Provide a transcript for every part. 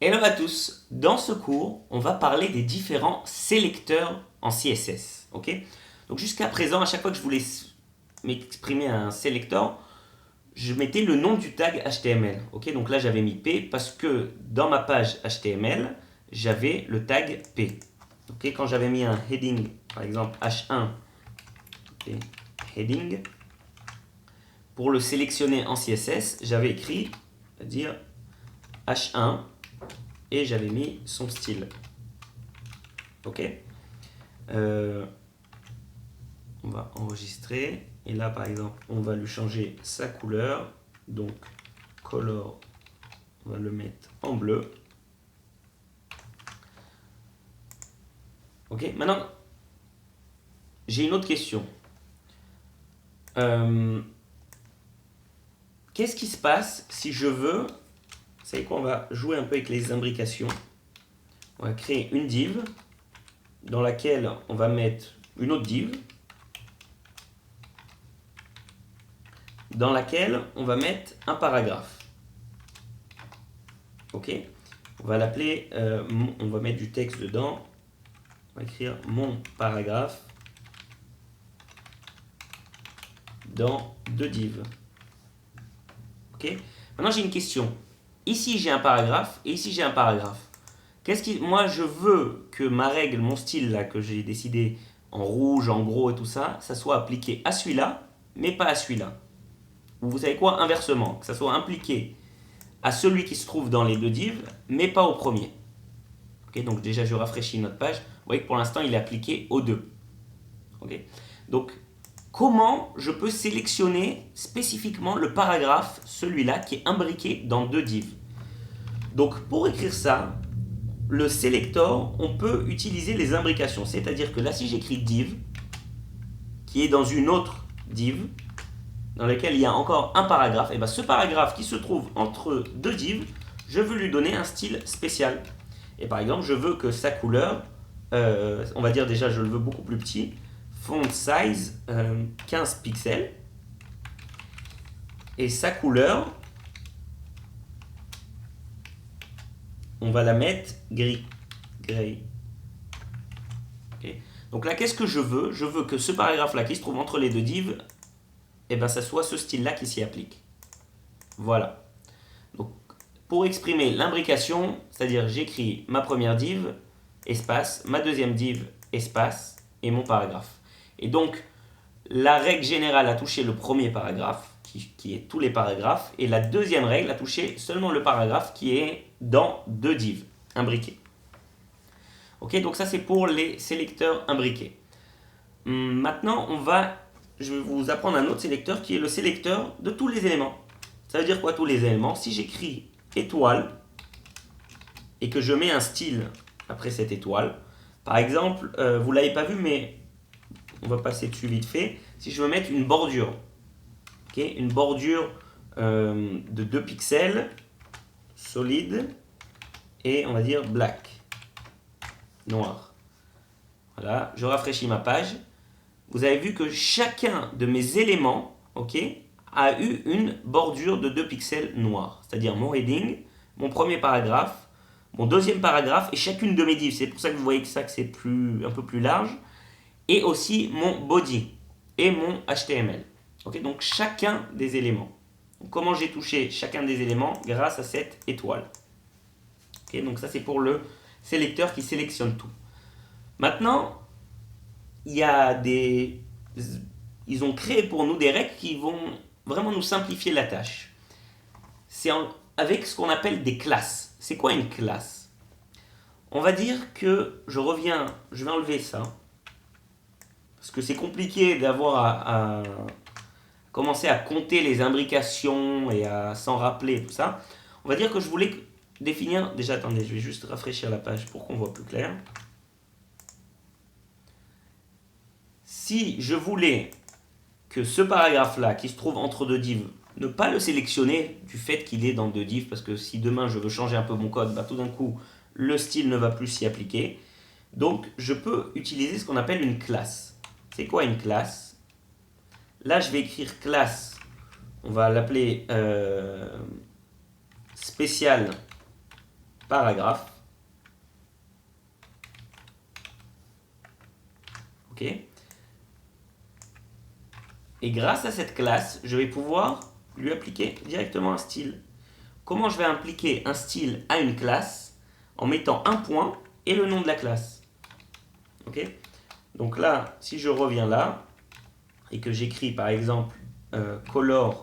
Hello à tous, dans ce cours, on va parler des différents sélecteurs en CSS. Ok, donc jusqu'à présent, à chaque fois que je voulais m'exprimer un sélecteur, je mettais le nom du tag HTML. Ok, donc là j'avais mis P parce que dans ma page HTML, j'avais le tag P. Ok, quand j'avais mis un heading, par exemple H1, okay, heading, pour le sélectionner en CSS, j'avais écrit, c'est-à-dire H1, et j'avais mis son style. Ok, on va enregistrer et là par exemple on va lui changer sa couleur, donc color, on va le mettre en bleu. Ok, maintenant j'ai une autre question. Qu'est-ce qui se passe si je veux, vous savez quoi, on va jouer un peu avec les imbrications. On va créer une div dans laquelle on va mettre une autre div dans laquelle on va mettre un paragraphe. Ok, on va l'appeler, on va mettre du texte dedans, on va écrire mon paragraphe dans deux divs. Ok, maintenant j'ai une question. Ici j'ai un paragraphe et ici j'ai un paragraphe. Moi je veux que ma règle, mon style là que j'ai décidé en rouge, en gros et tout ça, ça soit appliqué à celui-là, mais pas à celui-là. Ou vous savez quoi, inversement, que ça soit appliqué à celui qui se trouve dans les deux divs, mais pas au premier. Ok, donc déjà je rafraîchis notre page. Vous voyez que pour l'instant il est appliqué aux deux. Ok, donc comment je peux sélectionner spécifiquement le paragraphe, celui-là qui est imbriqué dans deux divs. Donc pour écrire ça, le selector, on peut utiliser les imbrications. C'est-à-dire que là, si j'écris div, qui est dans une autre div, dans laquelle il y a encore un paragraphe, et bien ce paragraphe qui se trouve entre deux divs, je veux lui donner un style spécial. Et par exemple, je veux que sa couleur, on va dire déjà, je le veux beaucoup plus petit, font size 15 pixels, et sa couleur, on va la mettre gris. Okay. Donc là, qu'est-ce que je veux? Je veux que ce paragraphe-là qui se trouve entre les deux divs, et ben ça soit ce style-là qui s'y applique. Voilà. Donc, pour exprimer l'imbrication, c'est-à-dire j'écris ma première div, espace, ma deuxième div, espace, et mon paragraphe. Et donc, la règle générale a touché le premier paragraphe, qui est tous les paragraphes, et la deuxième règle a touché seulement le paragraphe qui est dans deux divs, imbriqués. Ok, donc ça c'est pour les sélecteurs imbriqués. Maintenant, je vais vous apprendre un autre sélecteur qui est le sélecteur de tous les éléments. Ça veut dire quoi tous les éléments? Si j'écris étoile et que je mets un style après cette étoile, par exemple, vous ne l'avez pas vu mais on va passer dessus vite fait. Si je veux mettre une bordure, okay, une bordure de 2 pixels, solide et on va dire black, noir. Voilà, je rafraîchis ma page. Vous avez vu que chacun de mes éléments, ok, a eu une bordure de 2 pixels noirs. C'est-à-dire mon heading, mon premier paragraphe, mon deuxième paragraphe et chacune de mes divs. C'est pour ça que vous voyez que c'est un peu plus large. Et aussi mon body et mon HTML. Ok, donc chacun des éléments. Donc, comment j'ai touché chacun des éléments? Grâce à cette étoile. Ok, donc ça c'est pour le sélecteur qui sélectionne tout. Maintenant, ils ont créé pour nous des règles qui vont vraiment nous simplifier la tâche. C'est avec ce qu'on appelle des classes. C'est quoi une classe? On va dire que je vais enlever ça, parce que c'est compliqué d'avoir à commencer à compter les imbrications et à s'en rappeler, tout ça. On va dire que je voulais définir, déjà attendez, je vais juste rafraîchir la page pour qu'on voit plus clair. Si je voulais que ce paragraphe-là, qui se trouve entre deux divs, ne pas le sélectionner du fait qu'il est dans deux divs, parce que si demain je veux changer un peu mon code, bah, tout d'un coup, le style ne va plus s'y appliquer. Donc, je peux utiliser ce qu'on appelle une classe. C'est quoi une classe? Là, je vais écrire classe, on va l'appeler spécial paragraphe. Ok. Et grâce à cette classe, je vais pouvoir lui appliquer directement un style. Comment je vais appliquer un style à une classe? En mettant un point et le nom de la classe. Ok. Donc là, si je reviens là, et que j'écris par exemple color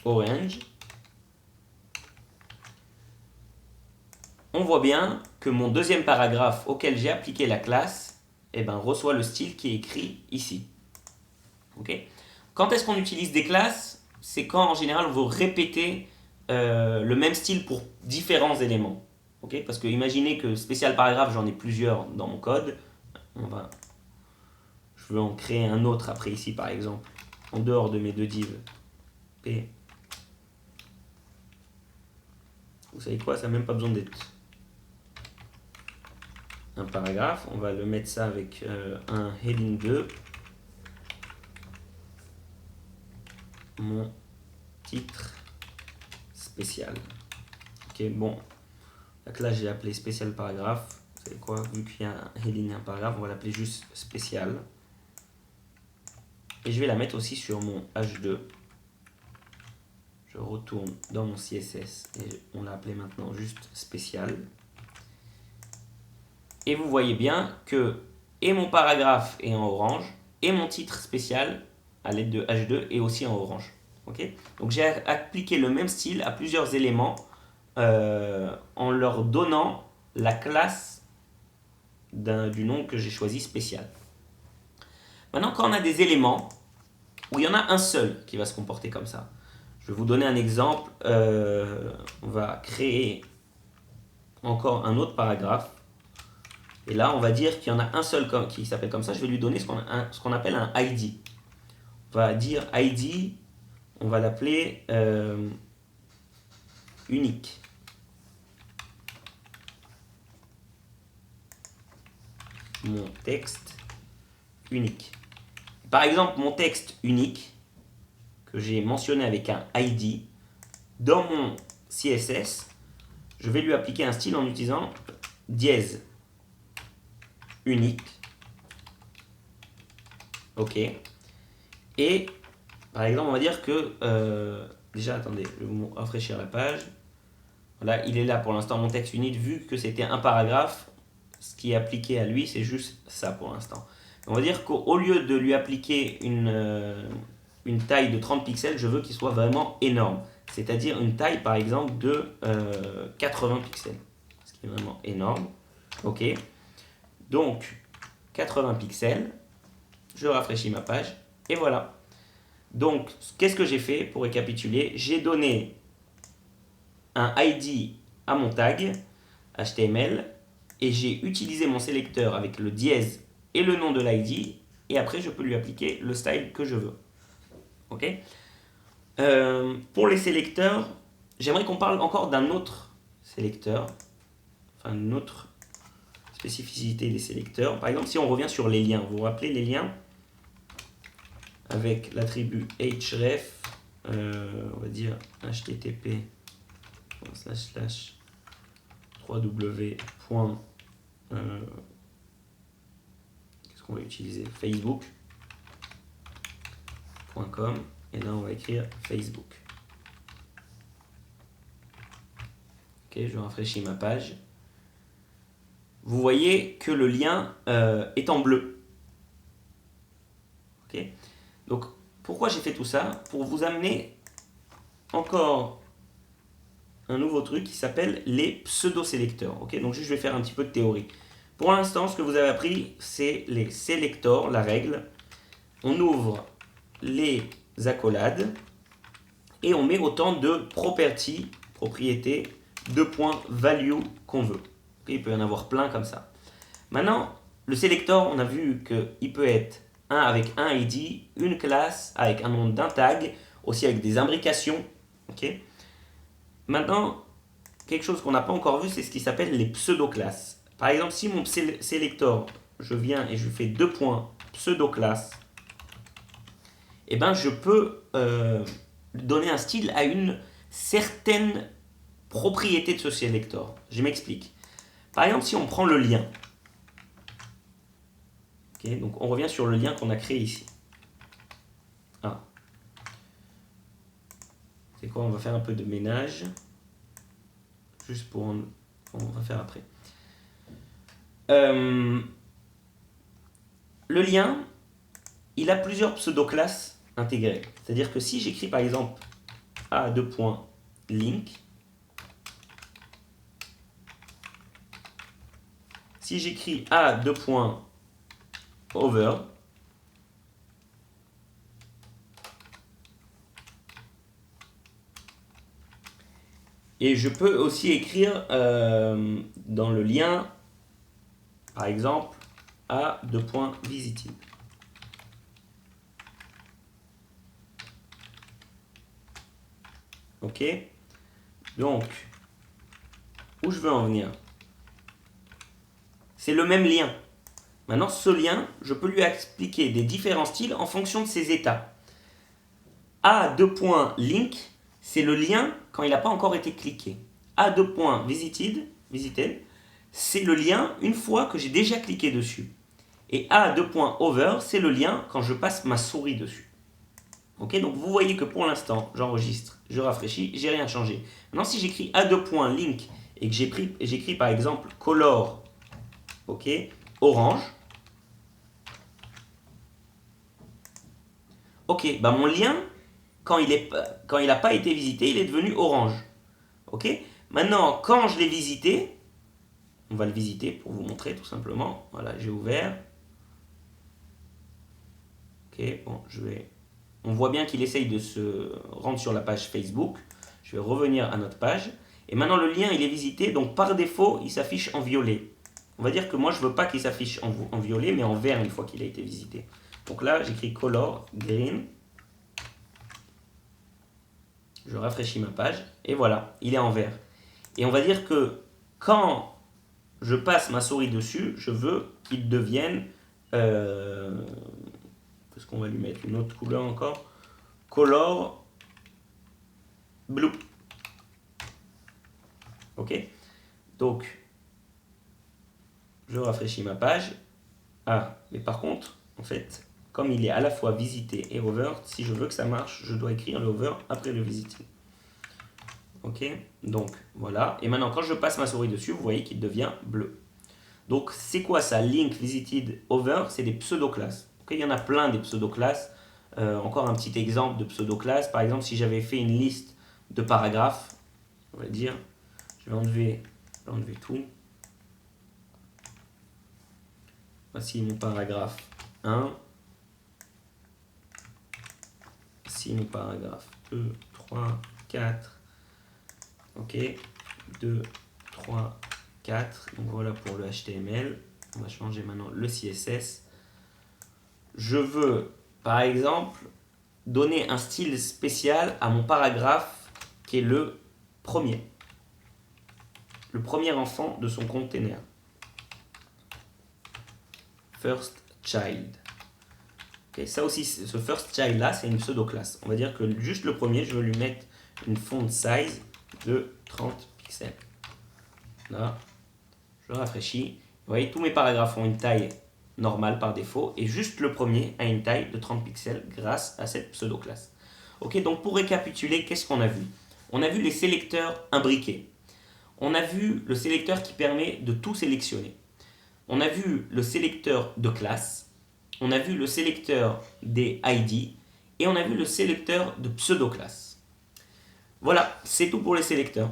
orange, on voit bien que mon deuxième paragraphe auquel j'ai appliqué la classe reçoit le style qui est écrit ici. Okay. Quand est-ce qu'on utilise des classes? C'est quand en général on veut répéter le même style pour différents éléments. Okay. Parce que imaginez que spécial paragraphe, j'en ai plusieurs dans mon code. Je veux en créer un autre après ici par exemple, en dehors de mes deux divs. P. Vous savez quoi, ça n'a même pas besoin d'être un paragraphe. On va le mettre ça avec un heading 2. Mon titre spécial. Ok, bon. Là, j'ai appelé spécial paragraphe. Vous savez quoi, vu qu'il y a un heading et un paragraphe, on va l'appeler juste spécial. Et je vais la mettre aussi sur mon H2. Je retourne dans mon CSS et on l'a appelé maintenant juste spécial. Et vous voyez bien que et mon paragraphe est en orange et mon titre spécial à l'aide de H2 est aussi en orange. Okay. Donc j'ai appliqué le même style à plusieurs éléments en leur donnant la classe du nom que j'ai choisi spécial. Maintenant, quand on a des éléments où il y en a un seul qui va se comporter comme ça, je vais vous donner un exemple. On va créer encore un autre paragraphe. Et là, on va dire qu'il y en a un seul qui s'appelle comme ça. Je vais lui donner ce qu'on appelle un ID. On va dire ID, on va l'appeler unique. Mon texte unique. Par exemple, mon texte unique, que j'ai mentionné avec un ID, dans mon CSS, je vais lui appliquer un style en utilisant dièse unique. Ok. Et par exemple, on va dire que déjà, attendez, je vais vous rafraîchir la page. Voilà, il est là pour l'instant mon texte unique. Vu que c'était un paragraphe, ce qui est appliqué à lui, c'est juste ça pour l'instant. On va dire qu'au lieu de lui appliquer une taille de 30 pixels, je veux qu'il soit vraiment énorme. C'est-à-dire une taille par exemple de 80 pixels. Ce qui est vraiment énorme. Ok. Donc 80 pixels. Je rafraîchis ma page. Et voilà. Donc, qu'est-ce que j'ai fait pour récapituler? J'ai donné un ID à mon tag HTML et j'ai utilisé mon sélecteur avec le dièse et le nom de l'ID et après je peux lui appliquer le style que je veux. Ok. Pour les sélecteurs, j'aimerais qu'on parle encore d'un autre sélecteur, enfin une autre spécificité des sélecteurs. Par exemple, si on revient sur les liens, vous vous rappelez les liens avec l'attribut href, on va dire http //3w. Qu'est-ce qu'on va utiliser? Facebook.com et là on va écrire Facebook. Ok, je rafraîchis ma page. Vous voyez que le lien est en bleu. Ok. Donc, pourquoi j'ai fait tout ça? Pour vous amener encore un nouveau truc qui s'appelle les pseudo-sélecteurs. Okay, donc, juste, je vais faire un petit peu de théorie. Pour l'instant, ce que vous avez appris, c'est les sélecteurs, la règle. On ouvre les accolades et on met autant de propriétés, value qu'on veut. Okay, il peut y en avoir plein comme ça. Maintenant, le sélecteur, on a vu qu'il peut être avec un ID, une classe, avec un nom d'un tag, aussi avec des imbrications. Okay. Maintenant, quelque chose qu'on n'a pas encore vu, c'est ce qui s'appelle les pseudo-classes. Par exemple, si mon sélecteur, je viens et je fais 2 points pseudo-classe, eh ben, je peux donner un style à une certaine propriété de ce selector. Je m'explique. Par exemple, si on prend le lien, okay, donc on revient sur le lien qu'on a créé ici. Ah. C'est quoi? On va faire un peu de ménage. Juste pour... On va faire après. Le lien, il a plusieurs pseudo-classes intégrées. C'est-à-dire que si j'écris par exemple A2.link, si j'écris A2.over, et je peux aussi écrire dans le lien, par exemple, A2.visited. Ok? Donc, où je veux en venir? C'est le même lien. Maintenant, ce lien, je peux lui expliquer des différents styles en fonction de ses états. A2.link, c'est le lien quand il n'a pas encore été cliqué. A2.visited, c'est le lien une fois que j'ai déjà cliqué dessus. Et A2.over, c'est le lien quand je passe ma souris dessus. Ok, donc vous voyez que pour l'instant, j'enregistre, je rafraîchis, j'ai rien changé. Maintenant, si j'écris A2.link et que j'écris par exemple color, ok, orange, ok, bah mon lien, quand il n'a pas été visité, il est devenu orange. Ok, maintenant, quand je l'ai visité, on va le visiter pour vous montrer tout simplement. Voilà, j'ai ouvert. Ok, bon, on voit bien qu'il essaye de se rendre sur la page Facebook. Je vais revenir à notre page. Et maintenant, le lien, il est visité. Donc, par défaut, il s'affiche en violet. On va dire que moi, je ne veux pas qu'il s'affiche en violet, mais en vert une fois qu'il a été visité. Donc là, j'écris color green. Je rafraîchis ma page. Et voilà, il est en vert. Et on va dire que quand je passe ma souris dessus, je veux qu'il devienne... Est-ce qu'on va lui mettre une autre couleur encore? Color blue. Ok? Donc, je rafraîchis ma page. Ah, mais par contre, en fait, comme il est à la fois visité et over, si je veux que ça marche, je dois écrire le over après le visité. Ok? Donc, voilà. Et maintenant, quand je passe ma souris dessus, vous voyez qu'il devient bleu. Donc, c'est quoi ça? Link, visited, over, c'est des pseudo-classes. Okay, il y en a plein des pseudo-classes. Encore un petit exemple de pseudo-classe. Par exemple, si j'avais fait une liste de paragraphes, on va dire, je vais enlever tout. Voici mon paragraphe 1. Voici mon paragraphe 2, 3, 4. Ok, 2, 3, 4. Donc voilà pour le HTML. On va changer maintenant le CSS. Je veux, par exemple, donner un style spécial à mon paragraphe qui est le premier. Le premier enfant de son container. First child. Okay, ça aussi, ce first child là, c'est une pseudo-classe. On va dire que juste le premier, je veux lui mettre une font size de 30 pixels. Là, je rafraîchis. Vous voyez, tous mes paragraphes ont une taille normale par défaut et juste le premier a une taille de 30 pixels grâce à cette pseudo-classe. Ok, donc pour récapituler, qu'est-ce qu'on a vu? On a vu les sélecteurs imbriqués. On a vu le sélecteur qui permet de tout sélectionner. On a vu le sélecteur de classe. On a vu le sélecteur des ID. Et on a vu le sélecteur de pseudo-classe. Voilà, c'est tout pour les sélecteurs.